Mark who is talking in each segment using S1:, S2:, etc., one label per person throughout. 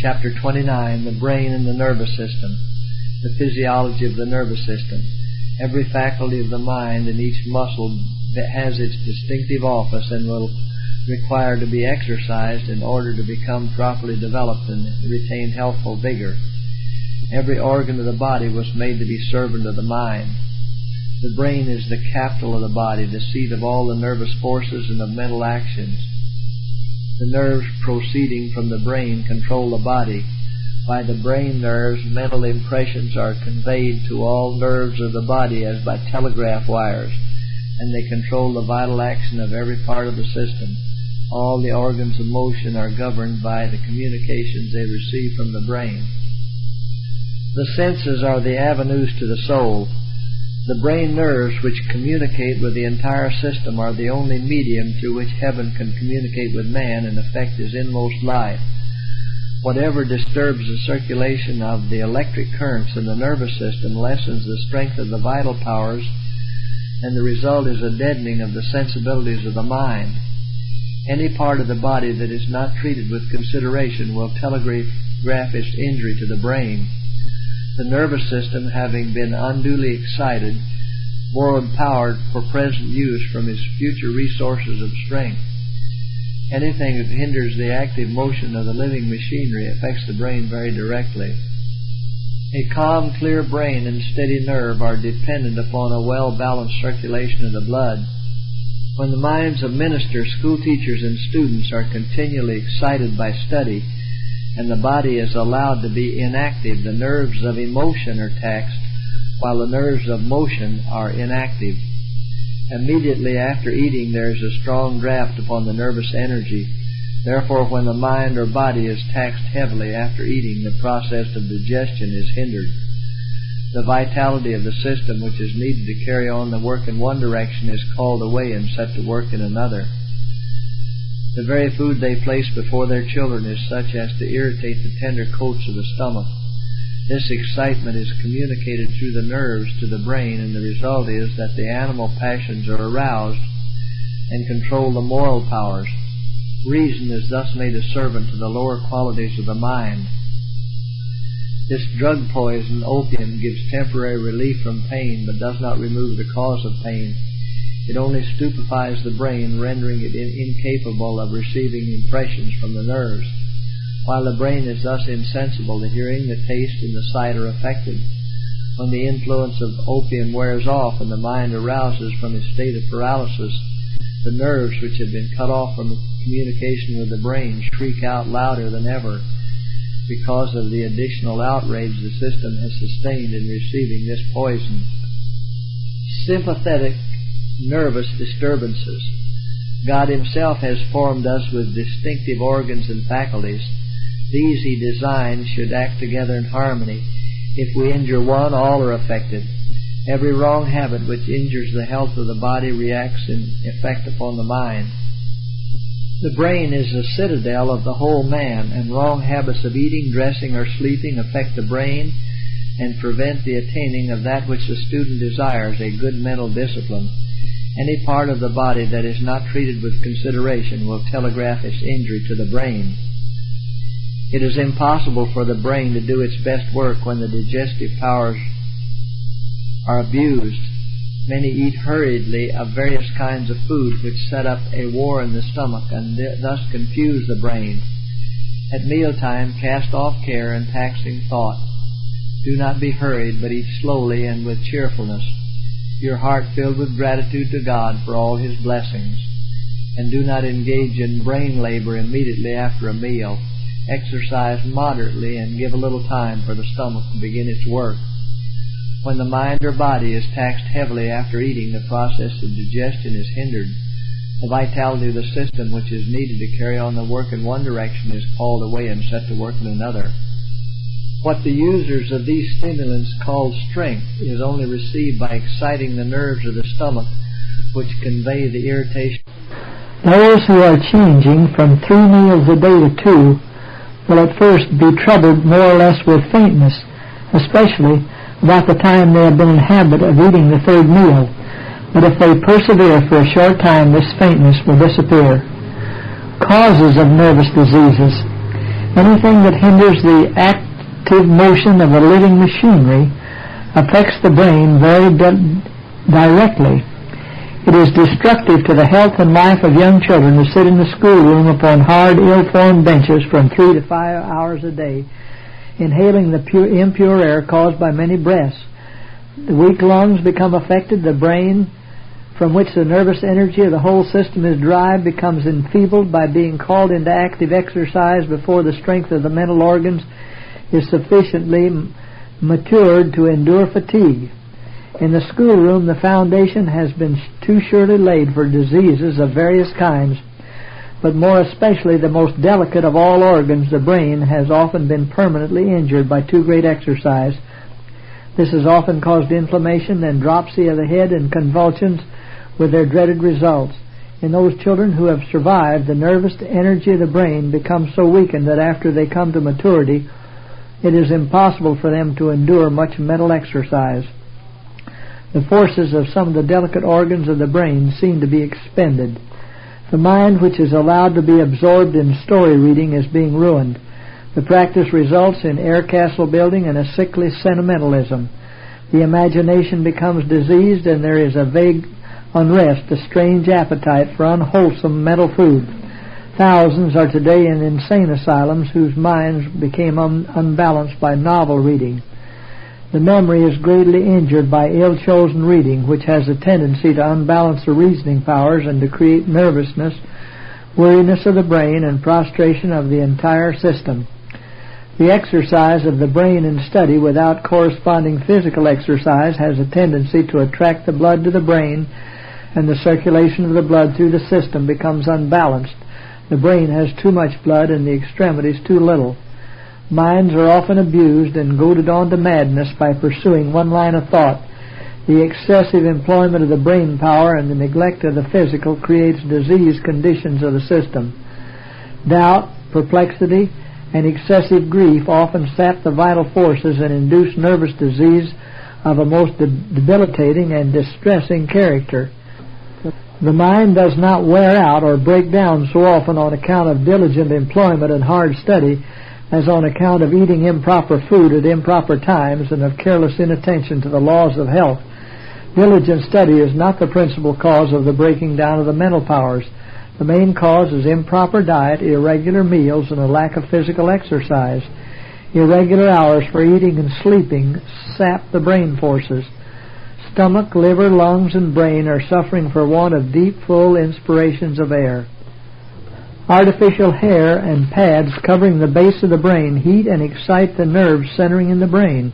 S1: Chapter 29, the brain and the nervous system, the physiology of the nervous system. Every faculty of the mind and each muscle that has its distinctive office and will require to be exercised in order to become properly developed and retain healthful vigor. Every organ of the body was made to be servant of the mind. The brain is the capital of the body, the seat of all the nervous forces and of mental actions. The nerves proceeding from the brain control the body. By the brain nerves, mental impressions are conveyed to all nerves of the body as by telegraph wires, and they control the vital action of every part of the system. All the organs of motion are governed by the communications they receive from the brain. The senses are the avenues to the soul. The brain nerves, which communicate with the entire system, are the only medium through which heaven can communicate with man and affect his inmost life. Whatever disturbs the circulation of the electric currents in the nervous system lessens the strength of the vital powers, and the result is a deadening of the sensibilities of the mind. Any part of the body that is not treated with consideration will telegraph its injury to the brain. The nervous system, having been unduly excited, borrowed power for present use from its future resources of strength. Anything that hinders the active motion of the living machinery affects the brain very directly. A calm, clear brain and steady nerve are dependent upon a well-balanced circulation of the blood. When the minds of ministers, school teachers, and students are continually excited by study, and the body is allowed to be inactive, the nerves of emotion are taxed, while the nerves of motion are inactive. Immediately after eating there is a strong draft upon the nervous energy. Therefore, when the mind or body is taxed heavily after eating, the process of digestion is hindered. The vitality of the system which is needed to carry on the work in one direction is called away and set to work in another. The very food they place before their children is such as to irritate the tender coats of the stomach. This excitement is communicated through the nerves to the brain, and the result is that the animal passions are aroused and control the moral powers. Reason is thus made a servant to the lower qualities of the mind. This drug poison, opium, gives temporary relief from pain, but does not remove the cause of pain. It only stupefies the brain, rendering it incapable of receiving impressions from the nerves. While the brain is thus insensible, the hearing, the taste, and the sight are affected. When the influence of opium wears off and the mind arouses from its state of paralysis, the nerves, which have been cut off from communication with the brain, shriek out louder than ever because of the additional outrage the system has sustained in receiving this poison. Sympathetic nervous disturbances. God Himself has formed us with distinctive organs and faculties. These He designed should act together in harmony. If we injure one, all are affected. Every wrong habit which injures the health of the body reacts in effect upon the mind. The brain is the citadel of the whole man, and wrong habits of eating, dressing, or sleeping affect the brain and prevent the attaining of that which the student desires, a good mental discipline. Any part of the body that is not treated with consideration will telegraph its injury to the brain. It is impossible for the brain to do its best work when the digestive powers are abused. Many eat hurriedly of various kinds of food which set up a war in the stomach and thus confuse the brain. At mealtime, cast off care and taxing thought. Do not be hurried, but eat slowly and with cheerfulness, your heart filled with gratitude to God for all His blessings. And do not engage in brain labor immediately after a meal. Exercise moderately and give a little time for the stomach to begin its work. When the mind or body is taxed heavily after eating, the process of digestion is hindered. The vitality of the system which is needed to carry on the work in one direction is called away and set to work in another. What the users of these stimulants call strength is only received by exciting the nerves of the stomach, which convey the irritation.
S2: Those who are changing from 3 meals a day to 2 will at first be troubled more or less with faintness, especially about the time they have been in habit of eating the 3rd meal. But if they persevere for a short time, this faintness will disappear. Causes of nervous diseases. Anything that hinders the active motion of a living machinery affects the brain very directly. It is destructive to the health and life of young children to sit in the schoolroom upon hard, ill-formed benches from 3 to 5 hours a day, inhaling the impure air caused by many breaths. The weak lungs become affected. The brain, from which the nervous energy of the whole system is derived, becomes enfeebled by being called into active exercise before the strength of the mental organs is sufficiently matured to endure fatigue. In the schoolroom, the foundation has been too surely laid for diseases of various kinds, but more especially the most delicate of all organs, the brain, has often been permanently injured by too great exercise. This has often caused inflammation and dropsy of the head and convulsions, with their dreaded results. In those children who have survived, the nervous energy of the brain becomes so weakened that after they come to maturity, it is impossible for them to endure much mental exercise. The forces of some of the delicate organs of the brain seem to be expended. The mind, which is allowed to be absorbed in story reading, is being ruined. The practice results in air castle building and a sickly sentimentalism. The imagination becomes diseased, and there is a vague unrest, a strange appetite for unwholesome mental food. Thousands are today in insane asylums whose minds became unbalanced by novel reading. The memory is greatly injured by ill-chosen reading, which has a tendency to unbalance the reasoning powers and to create nervousness, weariness of the brain, and prostration of the entire system. The exercise of the brain in study without corresponding physical exercise has a tendency to attract the blood to the brain, and the circulation of the blood through the system becomes unbalanced. The brain has too much blood and the extremities too little. Minds are often abused and goaded on to madness by pursuing one line of thought. The excessive employment of the brain power and the neglect of the physical creates diseased conditions of the system. Doubt, perplexity, and excessive grief often sap the vital forces and induce nervous disease of a most debilitating and distressing character. The mind does not wear out or break down so often on account of diligent employment and hard study as on account of eating improper food at improper times and of careless inattention to the laws of health. Diligent study is not the principal cause of the breaking down of the mental powers. The main cause is improper diet, irregular meals, and a lack of physical exercise. Irregular hours for eating and sleeping sap the brain forces. Stomach, liver, lungs, and brain are suffering for want of deep, full inspirations of air. Artificial hair and pads covering the base of the brain heat and excite the nerves centering in the brain.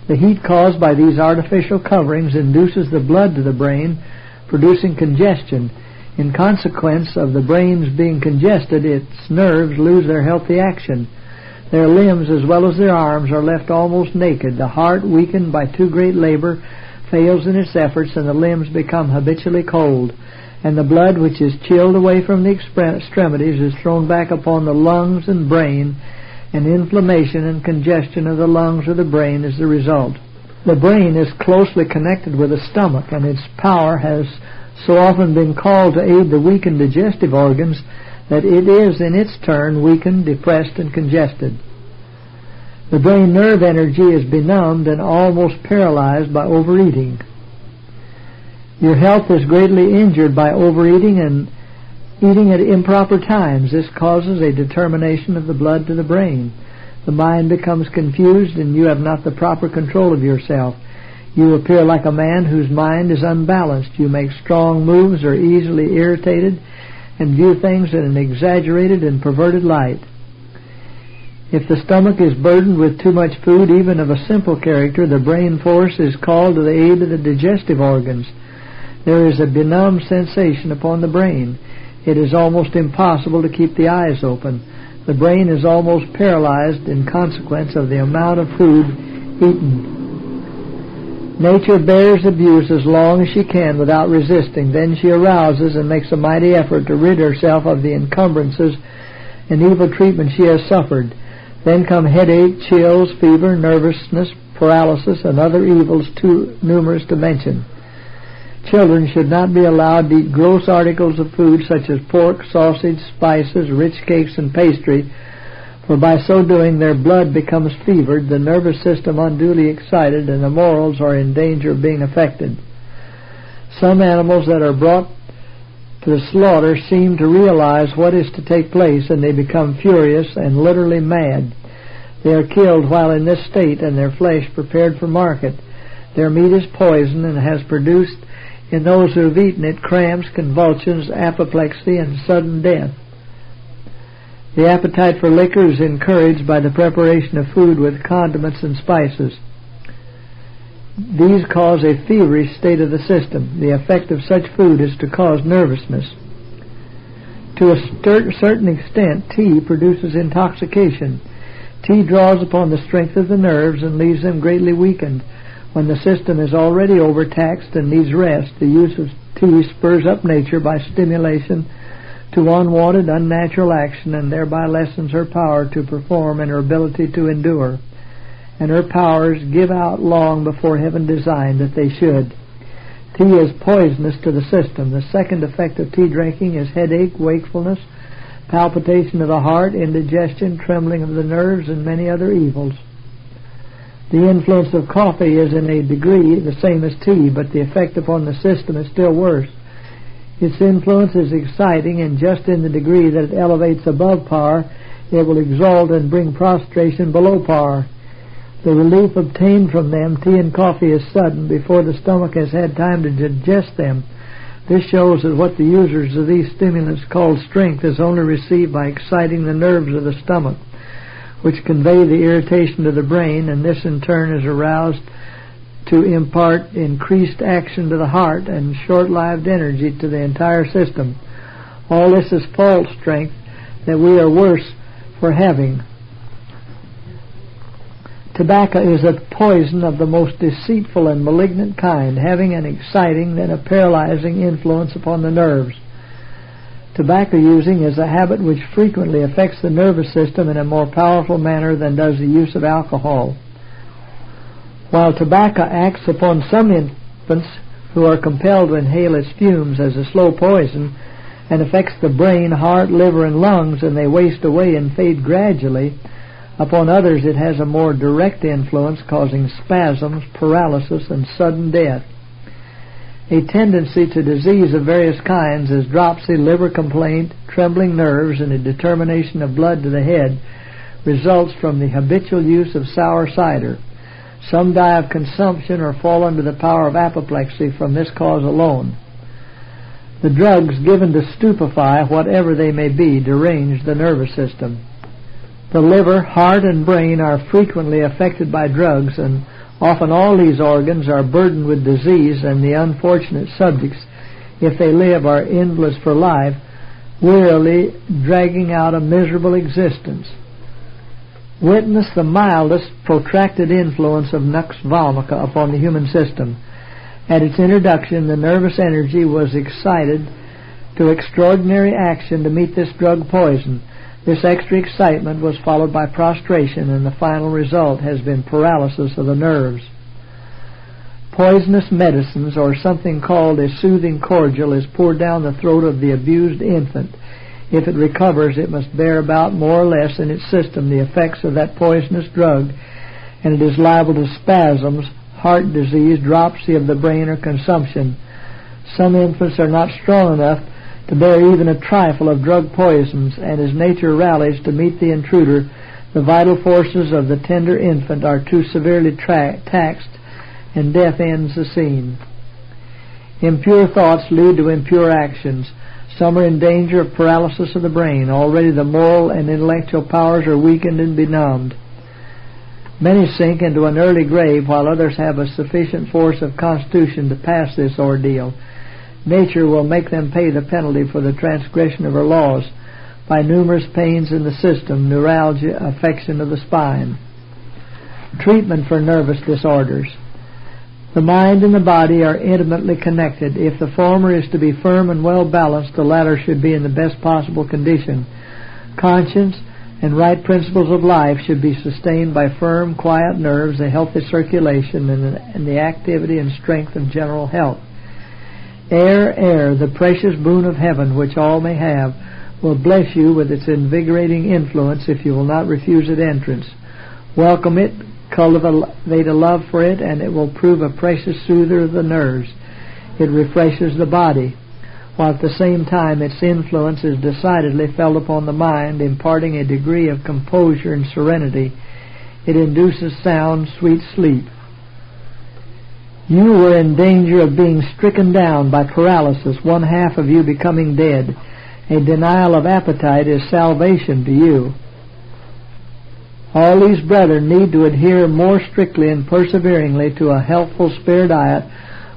S2: The heat caused by these artificial coverings induces the blood to the brain, producing congestion. In consequence of the brain's being congested, its nerves lose their healthy action. Their limbs, as well as their arms, are left almost naked. The heart, weakened by too great labor, fails in its efforts, and the limbs become habitually cold. And the blood, which is chilled away from the extremities, is thrown back upon the lungs and brain, and inflammation and congestion of the lungs or the brain is the result. The brain is closely connected with the stomach, and its power has so often been called to aid the weakened digestive organs that it is in its turn weakened, depressed, and congested. The brain nerve energy is benumbed and almost paralyzed by overeating. Your health is greatly injured by overeating and eating at improper times. This causes a determination of the blood to the brain. The mind becomes confused, and you have not the proper control of yourself. You appear like a man whose mind is unbalanced. You make strong moves, are easily irritated, and view things in an exaggerated and perverted light. If the stomach is burdened with too much food, even of a simple character, the brain force is called to the aid of the digestive organs. There is a benumbed sensation upon the brain. It is almost impossible to keep the eyes open. The brain is almost paralyzed in consequence of the amount of food eaten. Nature bears abuse as long as she can without resisting. Then she arouses and makes a mighty effort to rid herself of the encumbrances and evil treatment she has suffered. Then come headache, chills, fever, nervousness, paralysis, and other evils too numerous to mention. Children should not be allowed to eat gross articles of food such as pork, sausage, spices, rich cakes, and pastry, for by so doing their blood becomes fevered, the nervous system unduly excited, and the morals are in danger of being affected. Some animals that are brought to the slaughter seem to realize what is to take place, and they become furious and literally mad. They are killed while in this state, and their flesh prepared for market. Their meat is poison, and has produced in those who have eaten it cramps, convulsions, apoplexy, and sudden death. The appetite for liquor is encouraged by the preparation of food with condiments and spices. These cause a feverish state of the system. The effect of such food is to cause nervousness. To a certain extent, tea produces intoxication. Tea draws upon the strength of the nerves and leaves them greatly weakened. When the system is already overtaxed and needs rest, the use of tea spurs up nature by stimulation to unwanted, unnatural action, and thereby lessens her power to perform and her ability to endure. And her powers give out long before heaven designed that they should. Tea is poisonous to the system. The second effect of tea drinking is headache, wakefulness, palpitation of the heart, indigestion, trembling of the nerves, and many other evils. The influence of coffee is in a degree the same as tea, but the effect upon the system is still worse. Its influence is exciting, and just in the degree that it elevates above par, it will exalt and bring prostration below par. The relief obtained from them, tea and coffee, is sudden, before the stomach has had time to digest them. This shows that what the users of these stimulants call strength is only received by exciting the nerves of the stomach, which convey the irritation to the brain, and this in turn is aroused to impart increased action to the heart and short-lived energy to the entire system. All this is false strength that we are worse for having. Tobacco is a poison of the most deceitful and malignant kind, having an exciting and a paralyzing influence upon the nerves. Tobacco using is a habit which frequently affects the nervous system in a more powerful manner than does the use of alcohol. While tobacco acts upon some infants who are compelled to inhale its fumes as a slow poison and affects the brain, heart, liver, and lungs, and they waste away and fade gradually, upon others it has a more direct influence, causing spasms, paralysis, and sudden death. A tendency to disease of various kinds is dropsy, liver complaint, trembling nerves, and a determination of blood to the head results from the habitual use of sour cider. Some die of consumption or fall under the power of apoplexy from this cause alone. The drugs given to stupefy, whatever they may be, derange the nervous system. The liver, heart, and brain are frequently affected by drugs, and often all these organs are burdened with disease, and the unfortunate subjects, if they live, are invalids for life, wearily dragging out a miserable existence. Witness the mildest protracted influence of nux vomica upon the human system. At its introduction, the nervous energy was excited to extraordinary action to meet this drug poison. This extra excitement was followed by prostration, and the final result has been paralysis of the nerves. Poisonous medicines, or something called a soothing cordial, is poured down the throat of the abused infant. If it recovers, it must bear about more or less in its system the effects of that poisonous drug, and it is liable to spasms, heart disease, dropsy of the brain, or consumption. Some infants are not strong enough to bear even a trifle of drug poisons, and as nature rallies to meet the intruder, the vital forces of the tender infant are too severely taxed, and death ends the scene. Impure thoughts lead to impure actions. Some are in danger of paralysis of the brain. Already the moral and intellectual powers are weakened and benumbed. Many sink into an early grave, while others have a sufficient force of constitution to pass this ordeal. Nature will make them pay the penalty for the transgression of her laws by numerous pains in the system, neuralgia, affection of the spine. Treatment for nervous disorders. The mind and the body are intimately connected. If the former is to be firm and well balanced, the latter should be in the best possible condition. Conscience and right principles of life should be sustained by firm, quiet nerves, a healthy circulation, and the activity and strength of general health. Air, the precious boon of heaven, which all may have, will bless you with its invigorating influence if you will not refuse it entrance. Welcome it, cultivate a love for it, and it will prove a precious soother of the nerves. It refreshes the body, while at the same time its influence is decidedly felt upon the mind, imparting a degree of composure and serenity. It induces sound, sweet sleep. You were in danger of being stricken down by paralysis, one half of you becoming dead. A denial of appetite is salvation to you. All these brethren need to adhere more strictly and perseveringly to a healthful spare diet,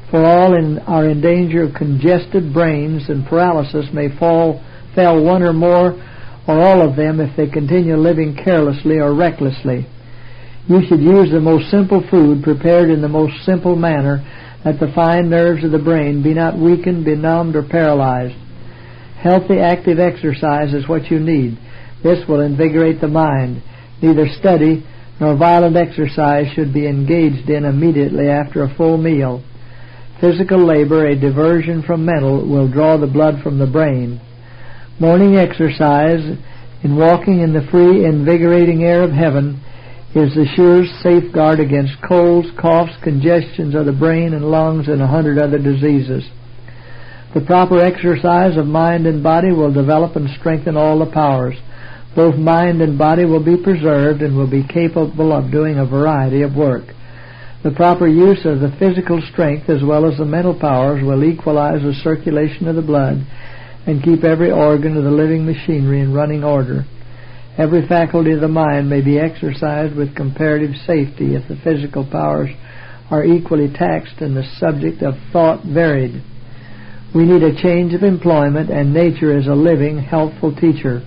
S2: for all are in danger of congested brains, and paralysis may fail one or more or all of them if they continue living carelessly or recklessly. You should use the most simple food prepared in the most simple manner, that the fine nerves of the brain be not weakened, benumbed, or paralyzed. Healthy, active exercise is what you need. This will invigorate the mind. Neither study nor violent exercise should be engaged in immediately after a full meal. Physical labor, a diversion from mental, will draw the blood from the brain. Morning exercise, in walking in the free, invigorating air of heaven, is the surest safeguard against colds, coughs, congestions of the brain and lungs, and 100 other diseases. The proper exercise of mind and body will develop and strengthen all the powers. Both mind and body will be preserved and will be capable of doing a variety of work. The proper use of the physical strength as well as the mental powers will equalize the circulation of the blood and keep every organ of the living machinery in running order. Every faculty of the mind may be exercised with comparative safety if the physical powers are equally taxed and the subject of thought varied. We need a change of employment, and nature is a living, healthful teacher.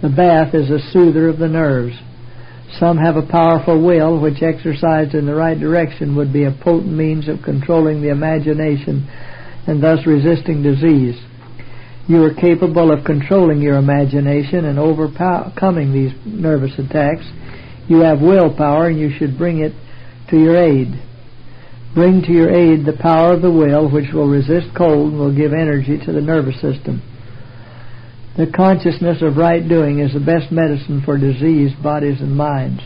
S2: The bath is a soother of the nerves. Some have a powerful will, which exercised in the right direction would be a potent means of controlling the imagination and thus resisting disease. You are capable of controlling your imagination and overcoming these nervous attacks. You have willpower, and you should bring it to your aid. Bring to your aid the power of the will, which will resist cold and will give energy to the nervous system. The consciousness of right doing is the best medicine for diseased bodies and minds.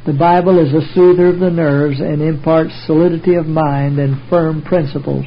S2: The Bible is a soother of the nerves and imparts solidity of mind and firm principles.